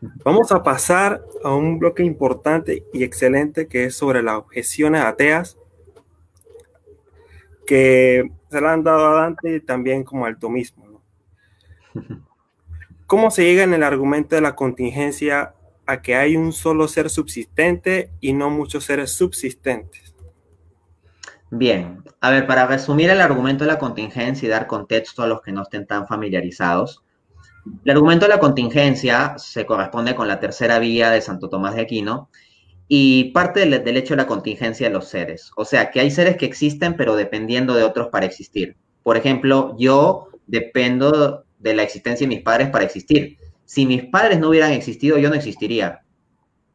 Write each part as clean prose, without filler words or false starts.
Vamos a pasar a un bloque importante y excelente que es sobre las objeciones ateas que se le han dado a Dante y también como al tomismo, ¿no? ¿Cómo se llega en el argumento de la contingencia a que hay un solo ser subsistente y no muchos seres subsistentes? Bien, a ver, para resumir el argumento de la contingencia y dar contexto a los que no estén tan familiarizados, el argumento de la contingencia se corresponde con la tercera vía de Santo Tomás de Aquino y parte del hecho de la contingencia de los seres. O sea, que hay seres que existen pero dependiendo de otros para existir. Por ejemplo, yo dependo de la existencia de mis padres para existir. Si mis padres no hubieran existido, yo no existiría,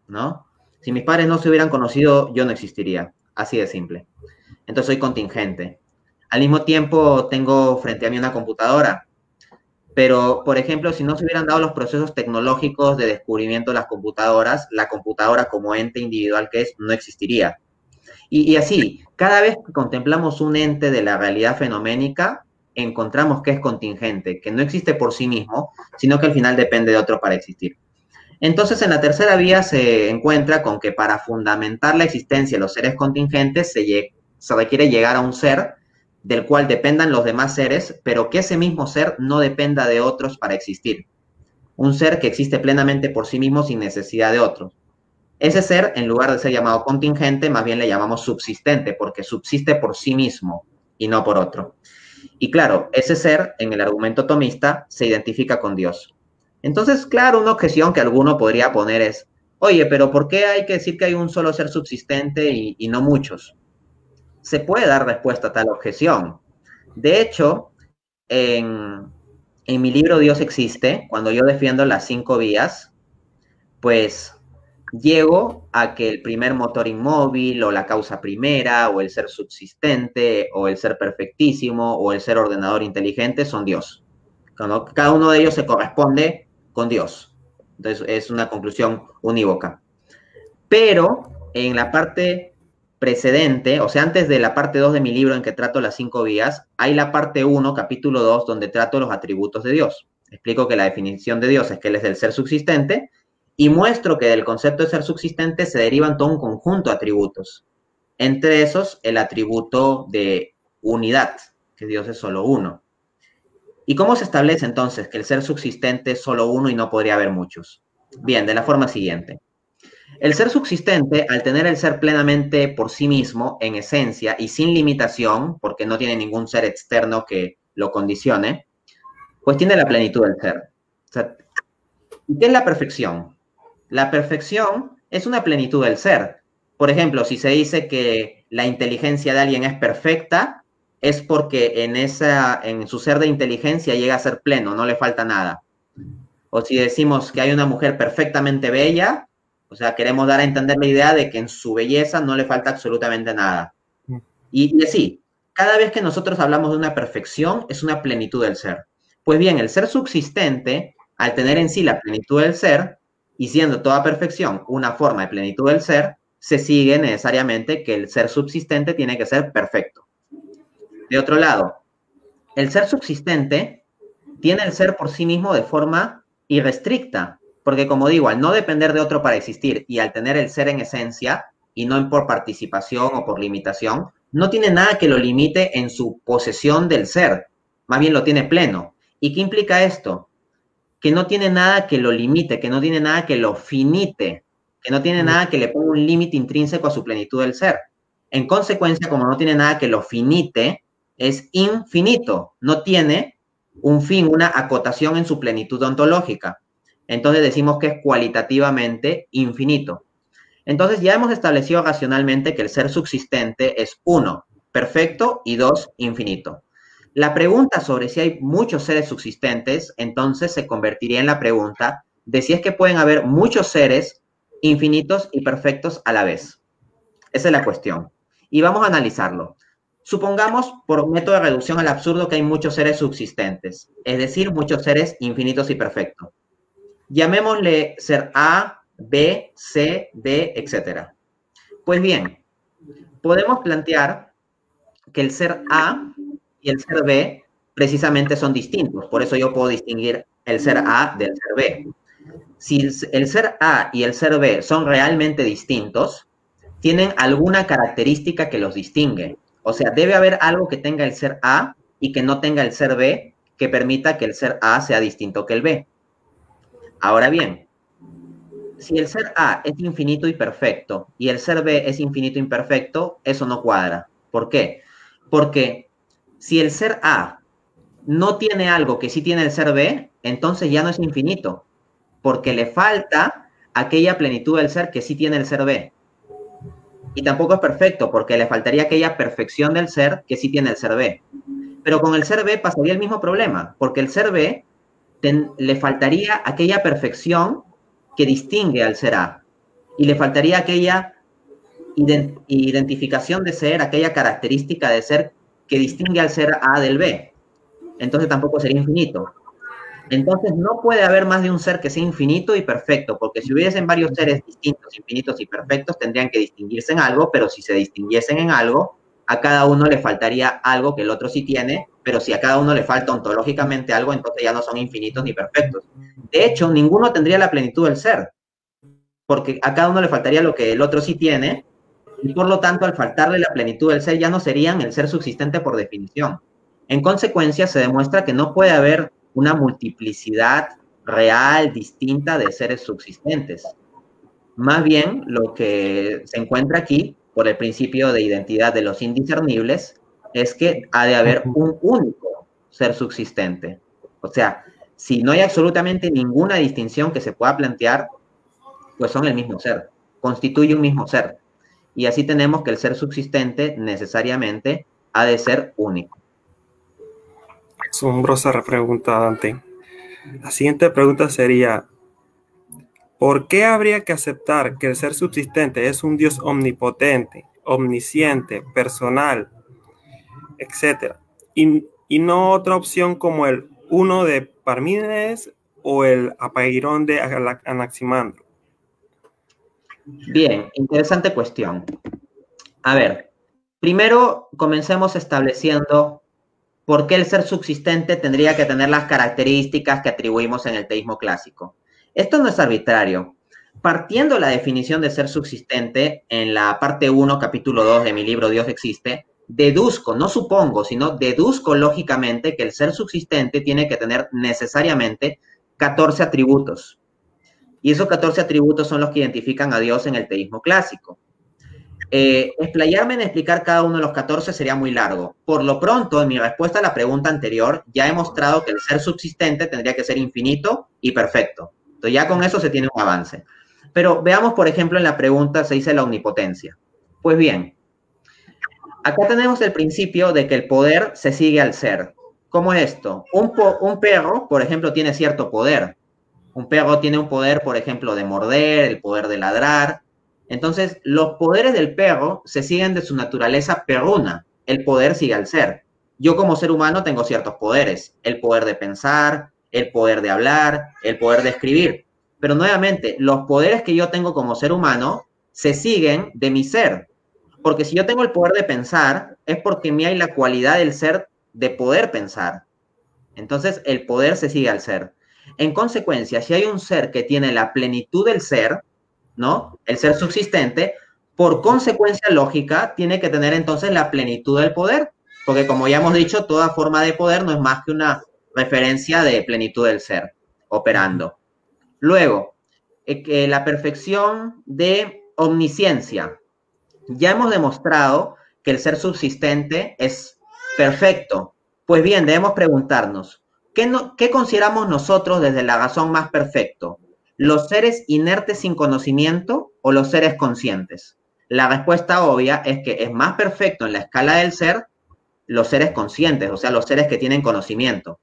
¿no? Si mis padres no se hubieran conocido, yo no existiría. Así de simple. Entonces soy contingente. Al mismo tiempo tengo frente a mí una computadora, pero por ejemplo, si no se hubieran dado los procesos tecnológicos de descubrimiento de las computadoras, la computadora como ente individual que es no existiría. Y así, cada vez que contemplamos un ente de la realidad fenoménica, encontramos que es contingente, que no existe por sí mismo, sino que al final depende de otro para existir. Entonces, en la tercera vía se encuentra con que para fundamentar la existencia de los seres contingentes se requiere llegar a un ser del cual dependan los demás seres, pero que ese mismo ser no dependa de otros para existir. Un ser que existe plenamente por sí mismo sin necesidad de otros. Ese ser, en lugar de ser llamado contingente, más bien le llamamos subsistente, porque subsiste por sí mismo y no por otro. Y claro, ese ser, en el argumento tomista, se identifica con Dios. Entonces, claro, una objeción que alguno podría poner es, oye, pero ¿por qué hay que decir que hay un solo ser subsistente y no muchos? Se puede dar respuesta a tal objeción. De hecho, en mi libro Dios existe, cuando yo defiendo las 5 vías, pues llego a que el primer motor inmóvil o la causa primera o el ser subsistente o el ser perfectísimo o el ser ordenador inteligente son Dios. Cada uno de ellos se corresponde con Dios. Entonces es una conclusión unívoca. Pero en la parte precedente, o sea, antes de la parte 2 de mi libro en que trato las 5 vías, hay la parte 1, capítulo 2, donde trato los atributos de Dios. Explico que la definición de Dios es que Él es el ser subsistente y muestro que del concepto de ser subsistente se derivan todo un conjunto de atributos. Entre esos, el atributo de unidad, que Dios es solo uno. ¿Y cómo se establece entonces que el ser subsistente es solo uno y no podría haber muchos? Bien, de la forma siguiente. El ser subsistente, al tener el ser plenamente por sí mismo, en esencia y sin limitación, porque no tiene ningún ser externo que lo condicione, pues tiene la plenitud del ser. O sea, ¿qué es la perfección? La perfección es una plenitud del ser. Por ejemplo, si se dice que la inteligencia de alguien es perfecta, es porque en su ser de inteligencia llega a ser pleno, no le falta nada. O si decimos que hay una mujer perfectamente bella, o sea, queremos dar a entender la idea de que en su belleza no le falta absolutamente nada. Y así, cada vez que nosotros hablamos de una perfección, es una plenitud del ser. Pues bien, el ser subsistente, al tener en sí la plenitud del ser, y siendo toda perfección una forma de plenitud del ser, se sigue necesariamente que el ser subsistente tiene que ser perfecto. De otro lado, el ser subsistente tiene el ser por sí mismo de forma irrestricta, porque como digo, al no depender de otro para existir y al tener el ser en esencia y no por participación o por limitación, no tiene nada que lo limite en su posesión del ser, más bien lo tiene pleno. ¿Y qué implica esto? Que no tiene nada que lo limite, que no tiene nada que lo finite, que no tiene nada que le ponga un límite intrínseco a su plenitud del ser. En consecuencia, como no tiene nada que lo finite, es infinito, no tiene un fin, una acotación en su plenitud ontológica. Entonces decimos que es cualitativamente infinito. Entonces ya hemos establecido racionalmente que el ser subsistente es uno, perfecto y dos, infinito. La pregunta sobre si hay muchos seres subsistentes, entonces se convertiría en la pregunta de si es que pueden haber muchos seres infinitos y perfectos a la vez. Esa es la cuestión. Y vamos a analizarlo. Supongamos, por método de reducción al absurdo, que hay muchos seres subsistentes, es decir, muchos seres infinitos y perfectos. Llamémosle ser A, B, C, D, etc. Pues bien, podemos plantear que el ser A y el ser B precisamente son distintos. Por eso yo puedo distinguir el ser A del ser B. Si el ser A y el ser B son realmente distintos, tienen alguna característica que los distingue. O sea, debe haber algo que tenga el ser A y que no tenga el ser B, que permita que el ser A sea distinto que el B. Ahora bien, si el ser A es infinito y perfecto y el ser B es infinito e imperfecto, eso no cuadra. ¿Por qué? Porque si el ser A no tiene algo que sí tiene el ser B, entonces ya no es infinito, porque le falta aquella plenitud del ser que sí tiene el ser B. Y tampoco es perfecto, porque le faltaría aquella perfección del ser que sí tiene el ser B. Pero con el ser B pasaría el mismo problema, porque el ser B le faltaría aquella perfección que distingue al ser A. Y le faltaría aquella identificación de ser, aquella característica de ser que distingue al ser A del B. Entonces tampoco sería infinito. Entonces no puede haber más de un ser que sea infinito y perfecto, porque si hubiesen varios seres distintos, infinitos y perfectos, tendrían que distinguirse en algo, pero si se distinguiesen en algo, a cada uno le faltaría algo que el otro sí tiene, pero si a cada uno le falta ontológicamente algo, entonces ya no son infinitos ni perfectos. De hecho, ninguno tendría la plenitud del ser, porque a cada uno le faltaría lo que el otro sí tiene, y por lo tanto, al faltarle la plenitud del ser, ya no serían el ser subsistente por definición. En consecuencia, se demuestra que no puede haber una multiplicidad real, distinta de seres subsistentes. Más bien, lo que se encuentra aquí, por el principio de identidad de los indiscernibles, es que ha de haber un único ser subsistente. O sea, si no hay absolutamente ninguna distinción que se pueda plantear, pues son el mismo ser, constituye un mismo ser. Y así tenemos que el ser subsistente necesariamente ha de ser único. Asombrosa pregunta, Dante. La siguiente pregunta sería, ¿por qué habría que aceptar que el ser subsistente es un Dios omnipotente, omnisciente, personal, etcétera, y no otra opción como el uno de Parménides o el Apeirón de Anaximandro? Bien, interesante cuestión. A ver, primero comencemos estableciendo por qué el ser subsistente tendría que tener las características que atribuimos en el teísmo clásico. Esto no es arbitrario. Partiendo la definición de ser subsistente en la parte 1, capítulo 2 de mi libro Dios existe, deduzco, no supongo, sino deduzco lógicamente que el ser subsistente tiene que tener necesariamente 14 atributos. Y esos 14 atributos son los que identifican a Dios en el teísmo clásico. Explayarme en explicar cada uno de los 14 sería muy largo. Por lo pronto, en mi respuesta a la pregunta anterior, ya he mostrado que el ser subsistente tendría que ser infinito y perfecto. Entonces ya con eso se tiene un avance. Pero veamos, por ejemplo, en la pregunta se dice la omnipotencia. Pues bien, acá tenemos el principio de que el poder se sigue al ser. ¿Cómo es esto? Un perro, por ejemplo, tiene cierto poder. Un perro tiene un poder, por ejemplo, de morder, el poder de ladrar. Entonces, los poderes del perro se siguen de su naturaleza perruna. El poder sigue al ser. Yo como ser humano tengo ciertos poderes. El poder de pensar, el poder de hablar, el poder de escribir. Pero nuevamente, los poderes que yo tengo como ser humano se siguen de mi ser. Porque si yo tengo el poder de pensar, es porque en mí hay la cualidad del ser de poder pensar. Entonces, el poder se sigue al ser. En consecuencia, si hay un ser que tiene la plenitud del ser, ¿no? El ser subsistente, por consecuencia lógica, tiene que tener entonces la plenitud del poder, porque como ya hemos dicho, toda forma de poder no es más que una referencia de plenitud del ser operando. Luego, la perfección de omnisciencia. Ya hemos demostrado que el ser subsistente es perfecto. Pues bien, debemos preguntarnos, ¿qué consideramos nosotros desde la razón más perfecto? ¿Los seres inertes sin conocimiento o los seres conscientes? La respuesta obvia es que es más perfecto en la escala del ser los seres conscientes, o sea, los seres que tienen conocimiento.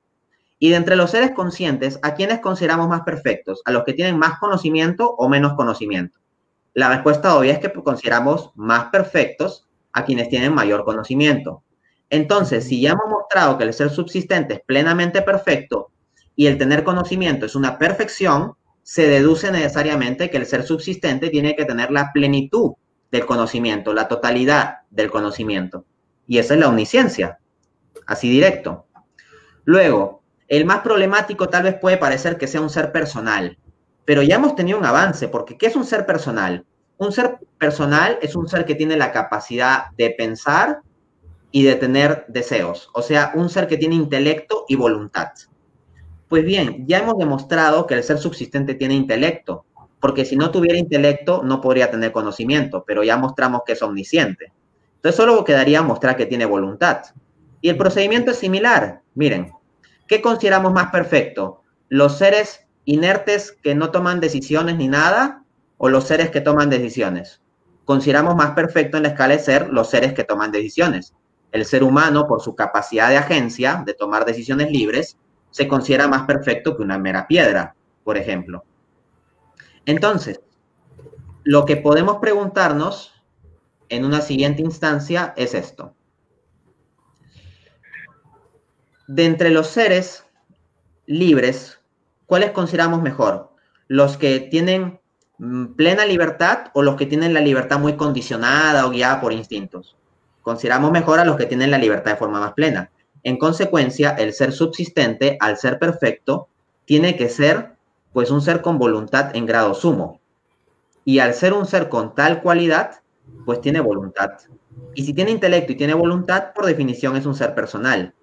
Y de entre los seres conscientes, ¿a quiénes consideramos más perfectos? ¿A los que tienen más conocimiento o menos conocimiento? La respuesta obvia es que consideramos más perfectos a quienes tienen mayor conocimiento. Entonces, si ya hemos mostrado que el ser subsistente es plenamente perfecto y el tener conocimiento es una perfección, se deduce necesariamente que el ser subsistente tiene que tener la plenitud del conocimiento, la totalidad del conocimiento. Y esa es la omnisciencia, así directo. Luego, el más problemático tal vez puede parecer que sea un ser personal. Pero ya hemos tenido un avance, porque ¿qué es un ser personal? Un ser personal es un ser que tiene la capacidad de pensar y de tener deseos, o sea, un ser que tiene intelecto y voluntad. Pues bien, ya hemos demostrado que el ser subsistente tiene intelecto, porque si no tuviera intelecto no podría tener conocimiento, pero ya mostramos que es omnisciente. Entonces solo quedaría mostrar que tiene voluntad. Y el procedimiento es similar. Miren, ¿qué consideramos más perfecto? ¿Los seres inertes que no toman decisiones ni nada o los seres que toman decisiones? Consideramos más perfecto en la escala de ser los seres que toman decisiones. El ser humano, por su capacidad de agencia, de tomar decisiones libres, se considera más perfecto que una mera piedra, por ejemplo. Entonces, lo que podemos preguntarnos en una siguiente instancia es esto. De entre los seres libres, ¿cuáles consideramos mejor? ¿Los que tienen plena libertad o los que tienen la libertad muy condicionada o guiada por instintos? Consideramos mejor a los que tienen la libertad de forma más plena. En consecuencia, el ser subsistente, al ser perfecto, tiene que ser pues un ser con voluntad en grado sumo. Y al ser un ser con tal cualidad, pues tiene voluntad. Y si tiene intelecto y tiene voluntad, por definición es un ser personal.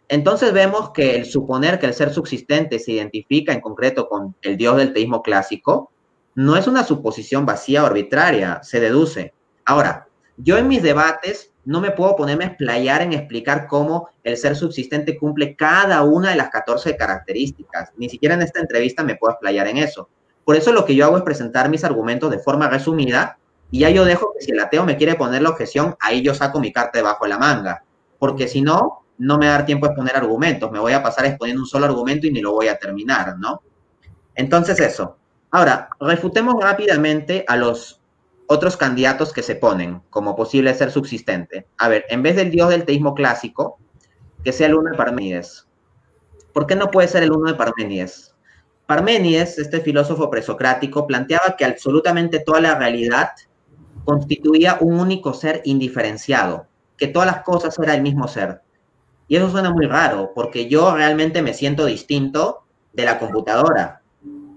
Entonces vemos que el suponer que el ser subsistente se identifica en concreto con el dios del teísmo clásico no es una suposición vacía o arbitraria, se deduce. Ahora, yo en mis debates no me puedo ponerme a explayar en explicar cómo el ser subsistente cumple cada una de las 14 características. Ni siquiera en esta entrevista me puedo explayar en eso. Por eso lo que yo hago es presentar mis argumentos de forma resumida y ya yo dejo que si el ateo me quiere poner la objeción, ahí yo saco mi carta debajo de la manga. Porque si no, no me va a dar tiempo a exponer argumentos, me voy a pasar exponiendo un solo argumento y ni lo voy a terminar, ¿no? Entonces eso. Ahora, refutemos rápidamente a los otros candidatos que se ponen como posible ser subsistente. A ver, en vez del dios del teísmo clásico, que sea el uno de Parménides. ¿Por qué no puede ser el uno de Parménides? Parménides, este filósofo presocrático, planteaba que absolutamente toda la realidad constituía un único ser indiferenciado, que todas las cosas eran el mismo ser. Y eso suena muy raro, porque yo realmente me siento distinto de la computadora.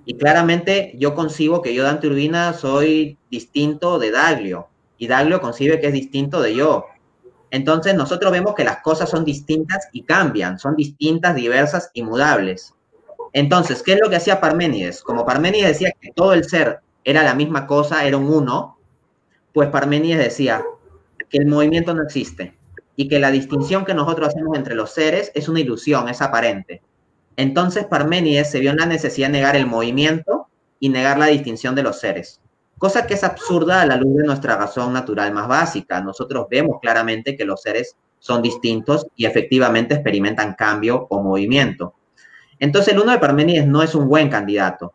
Y claramente yo concibo que yo, Dante Urbina, soy distinto de Daglio. Y Daglio concibe que es distinto de yo. Entonces nosotros vemos que las cosas son distintas y cambian, son distintas, diversas y mudables. Entonces, ¿qué es lo que hacía Parménides? Como Parménides decía que todo el ser era la misma cosa, era un uno, pues Parménides decía que el movimiento no existe y que la distinción que nosotros hacemos entre los seres es una ilusión, es aparente. Entonces Parménides se vio en la necesidad de negar el movimiento y negar la distinción de los seres, cosa que es absurda a la luz de nuestra razón natural más básica. Nosotros vemos claramente que los seres son distintos y efectivamente experimentan cambio o movimiento. Entonces el uno de Parménides no es un buen candidato.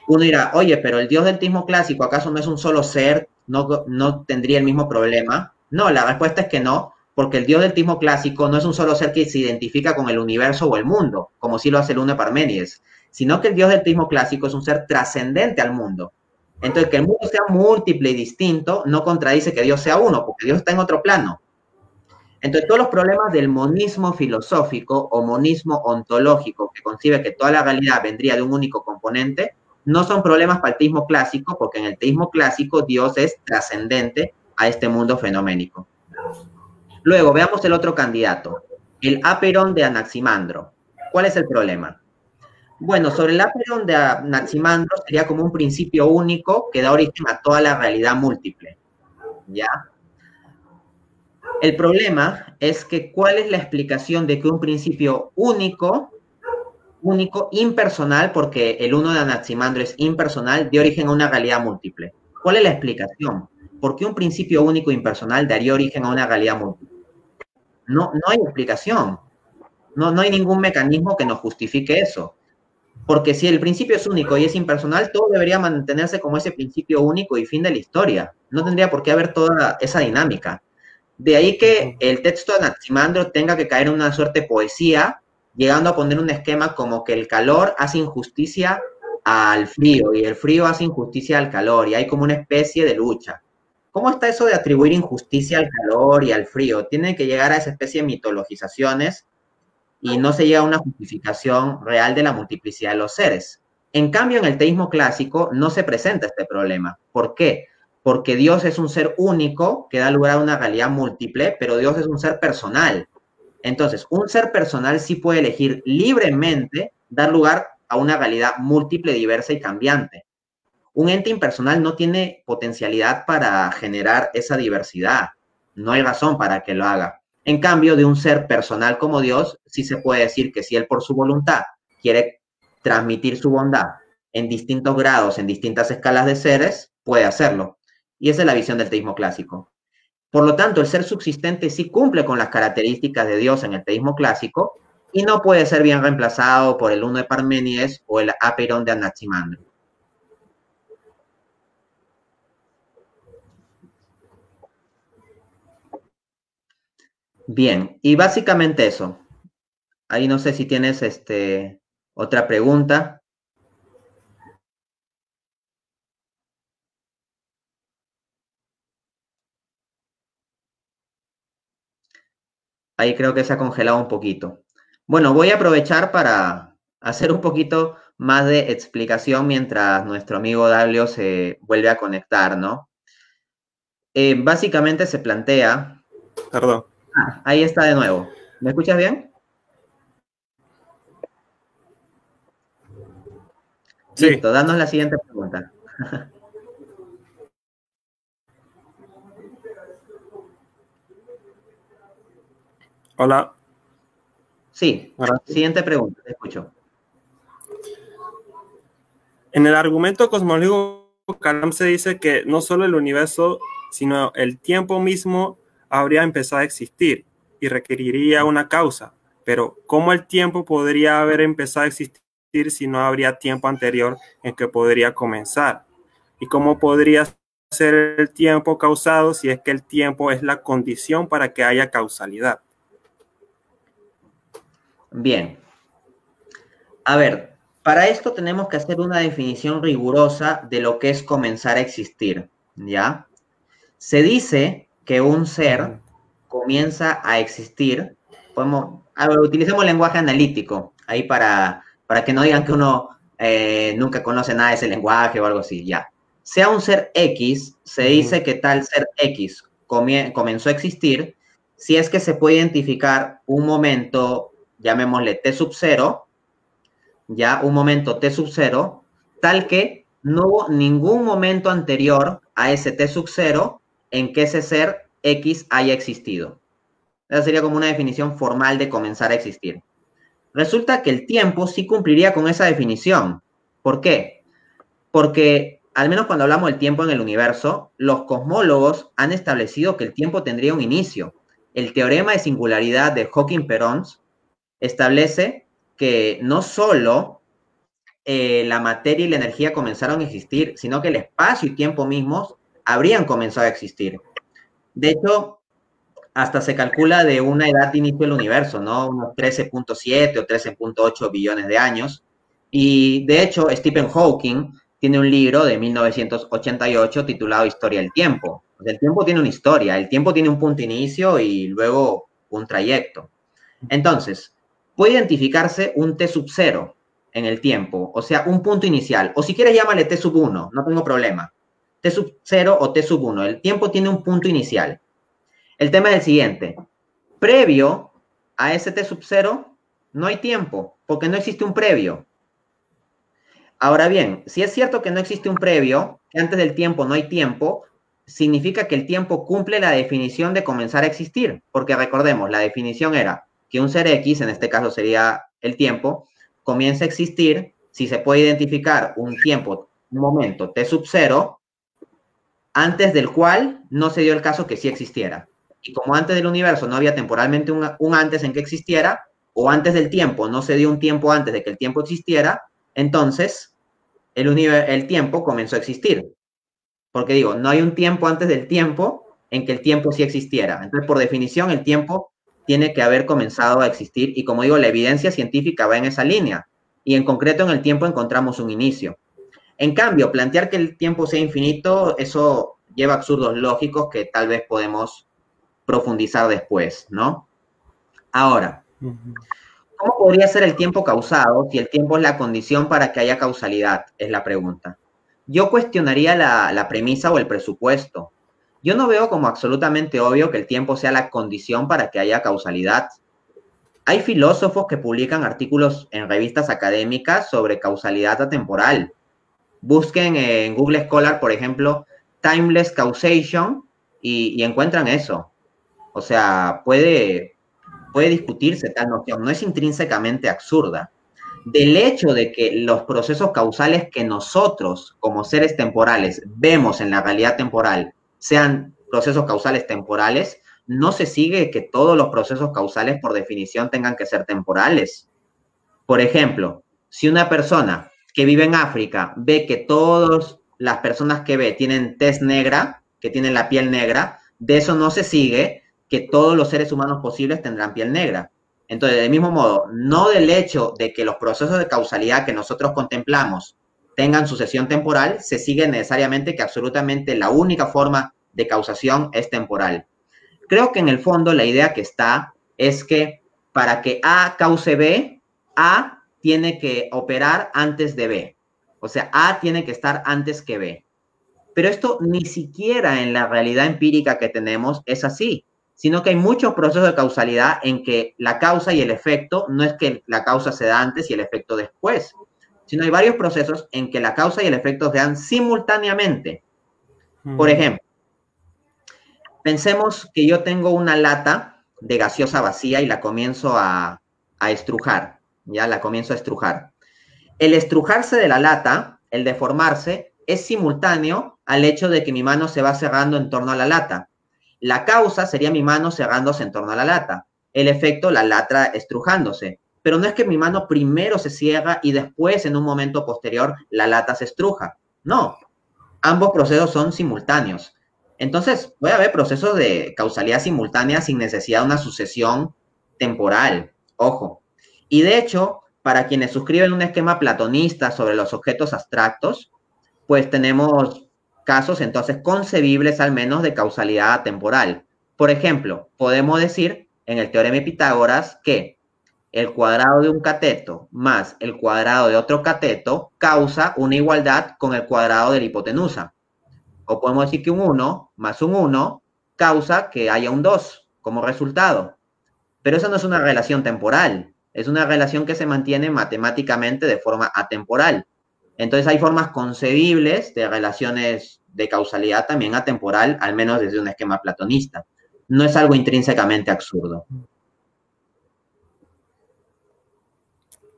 Uno dirá, oye, pero el dios del teísmo clásico, ¿acaso no es un solo ser? ¿No tendría el mismo problema? No, la respuesta es que no, porque el dios del teísmo clásico no es un solo ser que se identifica con el universo o el mundo, como sí lo hace el uno de Parménides, sino que el dios del teísmo clásico es un ser trascendente al mundo. Entonces, que el mundo sea múltiple y distinto no contradice que Dios sea uno, porque Dios está en otro plano. Entonces, todos los problemas del monismo filosófico o monismo ontológico, que concibe que toda la realidad vendría de un único componente, no son problemas para el teísmo clásico, porque en el teísmo clásico Dios es trascendente a este mundo fenoménico. Luego, veamos el otro candidato, el Apeirón de Anaximandro. ¿Cuál es el problema? Bueno, sobre el Apeirón de Anaximandro sería como un principio único que da origen a toda la realidad múltiple, ¿ya? El problema es que ¿cuál es la explicación de que un principio único, impersonal, porque el uno de Anaximandro es impersonal, dé origen a una realidad múltiple? ¿Cuál es la explicación? ¿Por qué un principio único impersonal daría origen a una realidad múltiple? No hay explicación. No hay ningún mecanismo que nos justifique eso. Porque si el principio es único y es impersonal, todo debería mantenerse como ese principio único y fin de la historia. No tendría por qué haber toda esa dinámica. De ahí que el texto de Anaximandro tenga que caer en una suerte de poesía, llegando a poner un esquema como que el calor hace injusticia al frío y el frío hace injusticia al calor y hay como una especie de lucha. ¿Cómo está eso de atribuir injusticia al calor y al frío? Tiene que llegar a esa especie de mitologizaciones y no se llega a una justificación real de la multiplicidad de los seres. En cambio, en el teísmo clásico no se presenta este problema. ¿Por qué? Porque Dios es un ser único que da lugar a una realidad múltiple, pero Dios es un ser personal. Entonces, un ser personal sí puede elegir libremente dar lugar a una realidad múltiple, diversa y cambiante. Un ente impersonal no tiene potencialidad para generar esa diversidad. No hay razón para que lo haga. En cambio, de un ser personal como Dios, sí se puede decir que si Él por su voluntad quiere transmitir su bondad en distintos grados, en distintas escalas de seres, puede hacerlo. Y esa es la visión del teísmo clásico. Por lo tanto, el ser subsistente sí cumple con las características de Dios en el teísmo clásico y no puede ser bien reemplazado por el uno de Parménides o el apeiron de Anaximandro. Bien, y básicamente eso. Ahí no sé si tienes otra pregunta. Ahí creo que se ha congelado un poquito. Bueno, voy a aprovechar para hacer un poquito más de explicación mientras nuestro amigo Dablio se vuelve a conectar, ¿no? Básicamente se plantea... Perdón. Ahí está de nuevo. ¿Me escuchas bien? Sí. Listo, danos la siguiente pregunta. Hola. Sí, Ahora sí. siguiente pregunta, te escucho. En el argumento cosmológico, Kalam se dice que no solo el universo, sino el tiempo mismo habría empezado a existir y requeriría una causa. Pero, ¿cómo el tiempo podría haber empezado a existir si no habría tiempo anterior en que podría comenzar? ¿Y cómo podría ser el tiempo causado si es que el tiempo es la condición para que haya causalidad? Bien. A ver, para esto tenemos que hacer una definición rigurosa de lo que es comenzar a existir, ¿ya? Se dice que un ser comienza a existir, utilicemos lenguaje analítico, ahí para que no digan que uno nunca conoce nada de ese lenguaje o algo así, ya. Sea un ser X, se dice que tal ser X comenzó a existir si es que se puede identificar un momento, llamémosle T sub 0, ya un momento T sub 0, tal que no hubo ningún momento anterior a ese T sub 0 en que ese ser X haya existido. Esa sería como una definición formal de comenzar a existir. Resulta que el tiempo sí cumpliría con esa definición. ¿Por qué? Porque, al menos cuando hablamos del tiempo en el universo, los cosmólogos han establecido que el tiempo tendría un inicio. El teorema de singularidad de Hawking-Perons establece que no solo la materia y la energía comenzaron a existir, sino que el espacio y tiempo mismos habrían comenzado a existir. De hecho, hasta se calcula de una edad de inicio del universo, ¿no? Unos 13.7 o 13.8 billones de años. Y de hecho, Stephen Hawking tiene un libro de 1988 titulado Historia del Tiempo. O sea, el tiempo tiene una historia, el tiempo tiene un punto de inicio y luego un trayecto. Entonces, puede identificarse un T sub 0 en el tiempo, o sea, un punto inicial. O si quieres, llámale T sub 1, no tengo problema. T sub 0 o T sub 1. El tiempo tiene un punto inicial. El tema es el siguiente. Previo a ese T sub 0, no hay tiempo, porque no existe un previo. Ahora bien, si es cierto que no existe un previo, que antes del tiempo no hay tiempo, significa que el tiempo cumple la definición de comenzar a existir, porque recordemos, la definición era que un ser X, en este caso sería el tiempo, comienza a existir si se puede identificar un tiempo, un momento T sub 0, antes del cual no se dio el caso que sí existiera. Y como antes del universo no había temporalmente un antes en que existiera, o antes del tiempo no se dio un tiempo antes de que el tiempo existiera, entonces el tiempo comenzó a existir. Porque digo, no hay un tiempo antes del tiempo en que el tiempo sí existiera. Entonces, por definición, el tiempo tiene que haber comenzado a existir. Y como digo, la evidencia científica va en esa línea. Y en concreto, en el tiempo encontramos un inicio. En cambio, plantear que el tiempo sea infinito, eso lleva absurdos lógicos que tal vez podemos profundizar después, ¿no? Ahora, ¿Cómo podría ser el tiempo causado si el tiempo es la condición para que haya causalidad? Es la pregunta. Yo cuestionaría la premisa o el presupuesto. Yo no veo como absolutamente obvio que el tiempo sea la condición para que haya causalidad. Hay filósofos que publican artículos en revistas académicas sobre causalidad atemporal. Busquen en Google Scholar, por ejemplo, Timeless Causation y encuentran eso. O sea, puede discutirse tal noción, no es intrínsecamente absurda. Del hecho de que los procesos causales que nosotros, como seres temporales, vemos en la realidad temporal, sean procesos causales temporales, no se sigue que todos los procesos causales, por definición, tengan que ser temporales. Por ejemplo, si una persona que vive en África ve que todas las personas que ve tienen tez negra, que tienen la piel negra, de eso no se sigue que todos los seres humanos posibles tendrán piel negra. Entonces, del mismo modo, no del hecho de que los procesos de causalidad que nosotros contemplamos tengan sucesión temporal, se sigue necesariamente que absolutamente la única forma de causación es temporal. Creo que en el fondo la idea que está es que para que A cause B, A tiene que operar antes de B. O sea, A tiene que estar antes que B. Pero esto ni siquiera en la realidad empírica que tenemos es así, sino que hay muchos procesos de causalidad en que la causa y el efecto no es que la causa se da antes y el efecto después, sino hay varios procesos en que la causa y el efecto se dan simultáneamente. Por ejemplo, pensemos que yo tengo una lata de gaseosa vacía y la comienzo a estrujar, ya la comienzo a estrujar. El estrujarse de la lata, el deformarse, es simultáneo al hecho de que mi mano se va cerrando en torno a la lata. La causa sería mi mano cerrándose en torno a la lata. El efecto, la lata estrujándose. Pero no es que mi mano primero se cierra y después, en un momento posterior, la lata se estruja. No, ambos procesos son simultáneos. Entonces, puede haber procesos de causalidad simultánea sin necesidad de una sucesión temporal. Ojo. Y de hecho, para quienes suscriben un esquema platonista sobre los objetos abstractos, pues tenemos casos entonces concebibles al menos de causalidad temporal. Por ejemplo, podemos decir en el teorema de Pitágoras que el cuadrado de un cateto más el cuadrado de otro cateto causa una igualdad con el cuadrado de la hipotenusa. O podemos decir que un 1 más un 1 causa que haya un 2 como resultado. Pero eso no es una relación temporal, es una relación que se mantiene matemáticamente de forma atemporal. Entonces hay formas concebibles de relaciones de causalidad también atemporal, al menos desde un esquema platonista. No es algo intrínsecamente absurdo.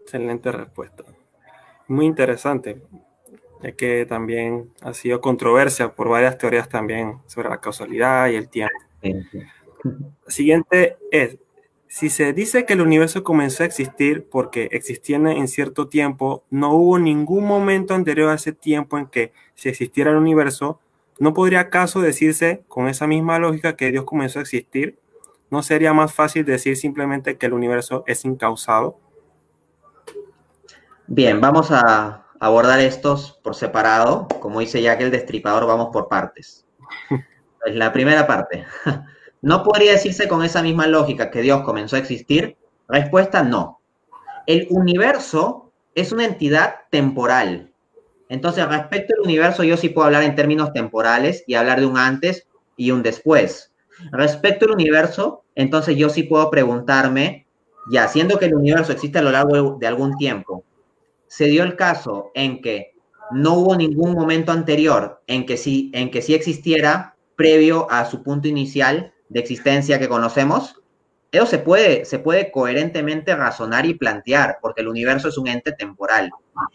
Excelente respuesta. Muy interesante, ya que también ha sido controversia por varias teorías también sobre la causalidad y el tiempo. Sí, sí. La siguiente es, si se dice que el universo comenzó a existir porque existía en cierto tiempo, no hubo ningún momento anterior a ese tiempo en que si existiera el universo, ¿no podría acaso decirse con esa misma lógica que Dios comenzó a existir? ¿No sería más fácil decir simplemente que el universo es incausado? Bien, vamos a abordar estos por separado. Como dice Jack el Destripador, vamos por partes. Pues la primera parte. ¿No podría decirse con esa misma lógica que Dios comenzó a existir? Respuesta, no. El universo es una entidad temporal. Entonces, respecto al universo, yo sí puedo hablar en términos temporales y hablar de un antes y un después. Respecto al universo, entonces yo sí puedo preguntarme, ya, siendo que el universo existe a lo largo de algún tiempo, se dio el caso en que no hubo ningún momento anterior en que sí existiera previo a su punto inicial de existencia que conocemos. Eso se puede coherentemente razonar y plantear, porque el universo es un ente temporal.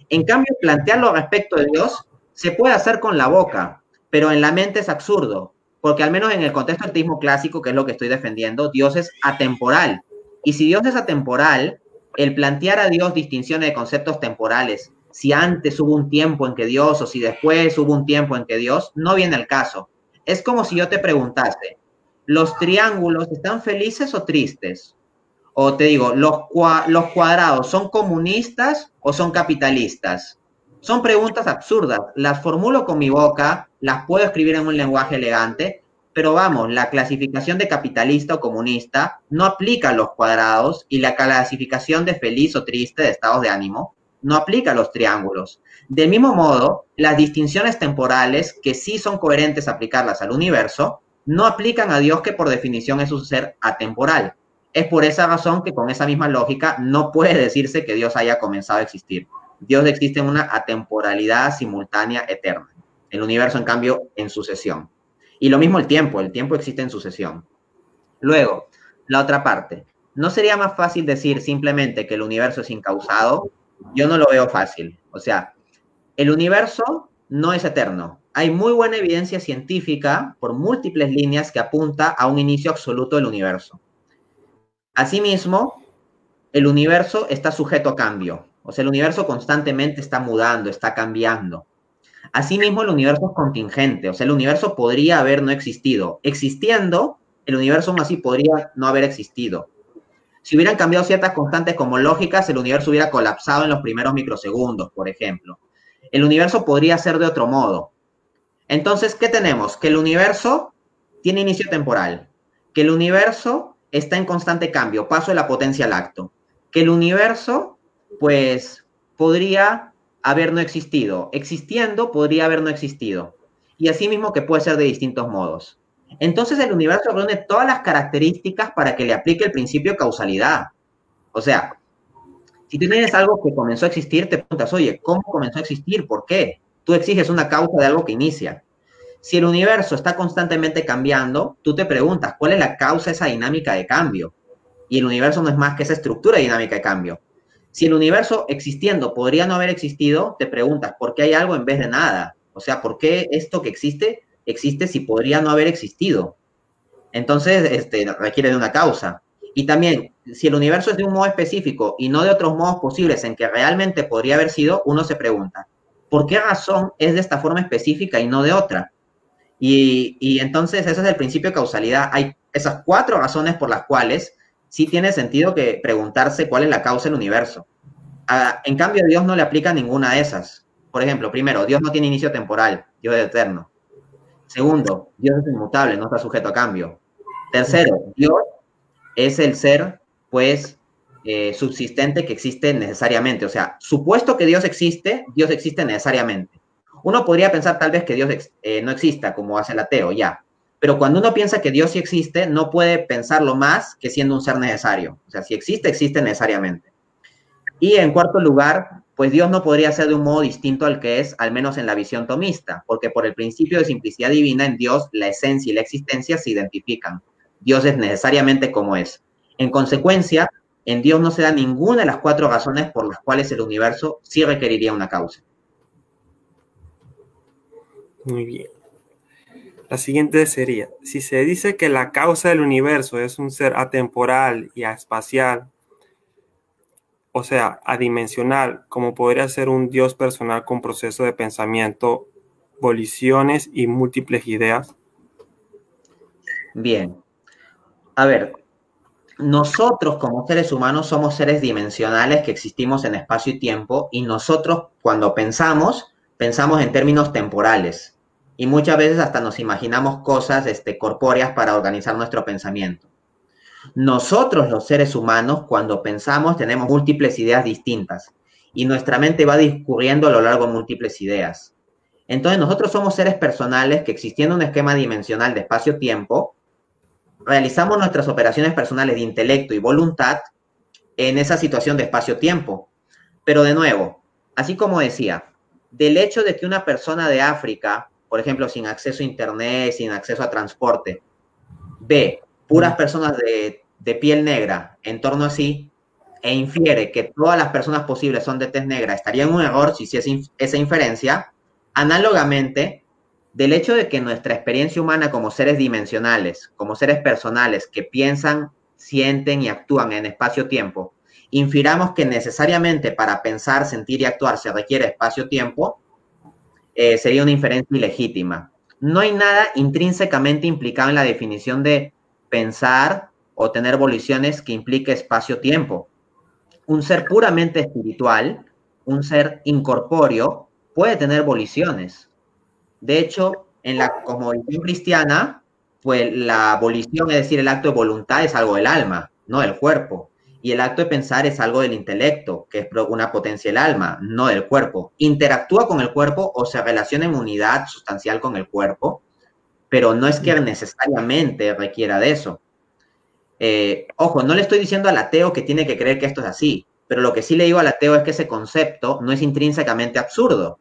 En cambio, plantearlo respecto de Dios se puede hacer con la boca, pero en la mente es absurdo, porque al menos en el contexto del teísmo clásico, que es lo que estoy defendiendo, Dios es atemporal. Y si Dios es atemporal, el plantear a Dios distinciones de conceptos temporales, si antes hubo un tiempo en que Dios o si después hubo un tiempo en que Dios, no viene al caso. Es como si yo te preguntase, ¿los triángulos están felices o tristes? O te digo, ¿los cuadrados son comunistas o son capitalistas? Son preguntas absurdas. Las formulo con mi boca, las puedo escribir en un lenguaje elegante, Pero vamos, la clasificación de capitalista o comunista no aplica a los cuadrados y la clasificación de feliz o triste de estados de ánimo no aplica a los triángulos. Del mismo modo, las distinciones temporales, que sí son coherentes aplicarlas al universo, no aplican a Dios, que por definición es un ser atemporal. Es por esa razón que con esa misma lógica no puede decirse que Dios haya comenzado a existir. Dios existe en una atemporalidad simultánea eterna. El universo, en cambio, en sucesión. Y lo mismo el tiempo existe en sucesión. Luego, la otra parte. ¿No sería más fácil decir simplemente que el universo es incausado? Yo no lo veo fácil. O sea, el universo no es eterno. Hay muy buena evidencia científica por múltiples líneas que apunta a un inicio absoluto del universo. Asimismo, el universo está sujeto a cambio. O sea, el universo constantemente está mudando, está cambiando. Asimismo, el universo es contingente, o sea, el universo podría haber no existido. Existiendo, el universo aún así podría no haber existido. Si hubieran cambiado ciertas constantes como lógicas, el universo hubiera colapsado en los primeros microsegundos, por ejemplo. El universo podría ser de otro modo. Entonces, ¿qué tenemos? Que el universo tiene inicio temporal, que el universo está en constante cambio, paso de la potencia al acto, que el universo, pues, podría haber no existido, existiendo podría haber no existido, y asimismo que puede ser de distintos modos. Entonces el universo reúne todas las características para que le aplique el principio de causalidad. O sea, si tú tienes algo que comenzó a existir, te preguntas, oye, ¿cómo comenzó a existir? ¿Por qué? Tú exiges una causa de algo que inicia. Si el universo está constantemente cambiando, tú te preguntas, ¿cuál es la causa de esa dinámica de cambio? Y el universo no es más que esa estructura dinámica de cambio. Si el universo existiendo podría no haber existido, te preguntas, ¿por qué hay algo en vez de nada? O sea, ¿por qué esto que existe, existe si podría no haber existido? Entonces, requiere de una causa. Y también, si el universo es de un modo específico y no de otros modos posibles en que realmente podría haber sido, uno se pregunta, ¿por qué razón es de esta forma específica y no de otra? Y entonces ese es el principio de causalidad. Hay esas 4 razones por las cuales sí tiene sentido que preguntarse cuál es la causa del universo. En cambio, a Dios no le aplica ninguna de esas. Por ejemplo, primero, Dios no tiene inicio temporal, Dios es eterno. Segundo, Dios es inmutable, no está sujeto a cambio. Tercero, Dios es el ser, pues, subsistente que existe necesariamente. O sea, supuesto que Dios existe necesariamente. Uno podría pensar tal vez que Dios no exista, como hace el ateo, ya. Pero cuando uno piensa que Dios sí existe, no puede pensarlo más que siendo un ser necesario. O sea, si existe, existe necesariamente. Y en cuarto lugar, pues Dios no podría ser de un modo distinto al que es, al menos en la visión tomista, porque por el principio de simplicidad divina en Dios, la esencia y la existencia se identifican. Dios es necesariamente como es. En consecuencia, en Dios no se da ninguna de las 4 razones por las cuales el universo sí requeriría una causa. Muy bien. La siguiente sería, si se dice que la causa del universo es un ser atemporal y espacial, o sea, adimensional, como podría ser un Dios personal con proceso de pensamiento, voliciones y múltiples ideas. Bien. A ver, nosotros como seres humanos somos seres dimensionales que existimos en espacio y tiempo, y nosotros cuando pensamos, pensamos en términos temporales. Y muchas veces hasta nos imaginamos cosas corpóreas para organizar nuestro pensamiento. Nosotros los seres humanos cuando pensamos tenemos múltiples ideas distintas y nuestra mente va discurriendo a lo largo de múltiples ideas. Entonces nosotros somos seres personales que, existiendo un esquema dimensional de espacio-tiempo, realizamos nuestras operaciones personales de intelecto y voluntad en esa situación de espacio-tiempo. Pero de nuevo, así como decía, del hecho de que una persona de África, por ejemplo, sin acceso a internet, sin acceso a transporte, ve puras personas de piel negra en torno a sí e infiere que todas las personas posibles son de tez negra, estaría en un error si hiciese esa inferencia. Análogamente, del hecho de que nuestra experiencia humana como seres dimensionales, como seres personales que piensan, sienten y actúan en espacio-tiempo, infiramos que necesariamente para pensar, sentir y actuar se requiere espacio-tiempo, sería una inferencia ilegítima. No hay nada intrínsecamente implicado en la definición de pensar o tener voliciones que implique espacio-tiempo. Un ser puramente espiritual, un ser incorpóreo, puede tener voliciones. De hecho, en la cosmovisión cristiana, pues la volición, es decir, el acto de voluntad es algo del alma, no del cuerpo. Y el acto de pensar es algo del intelecto, que es una potencia del alma, no del cuerpo. Interactúa con el cuerpo o se relaciona en unidad sustancial con el cuerpo, pero no es que necesariamente requiera de eso. Ojo, no le estoy diciendo al ateo que tiene que creer que esto es así, pero lo que sí le digo al ateo es que ese concepto no es intrínsecamente absurdo.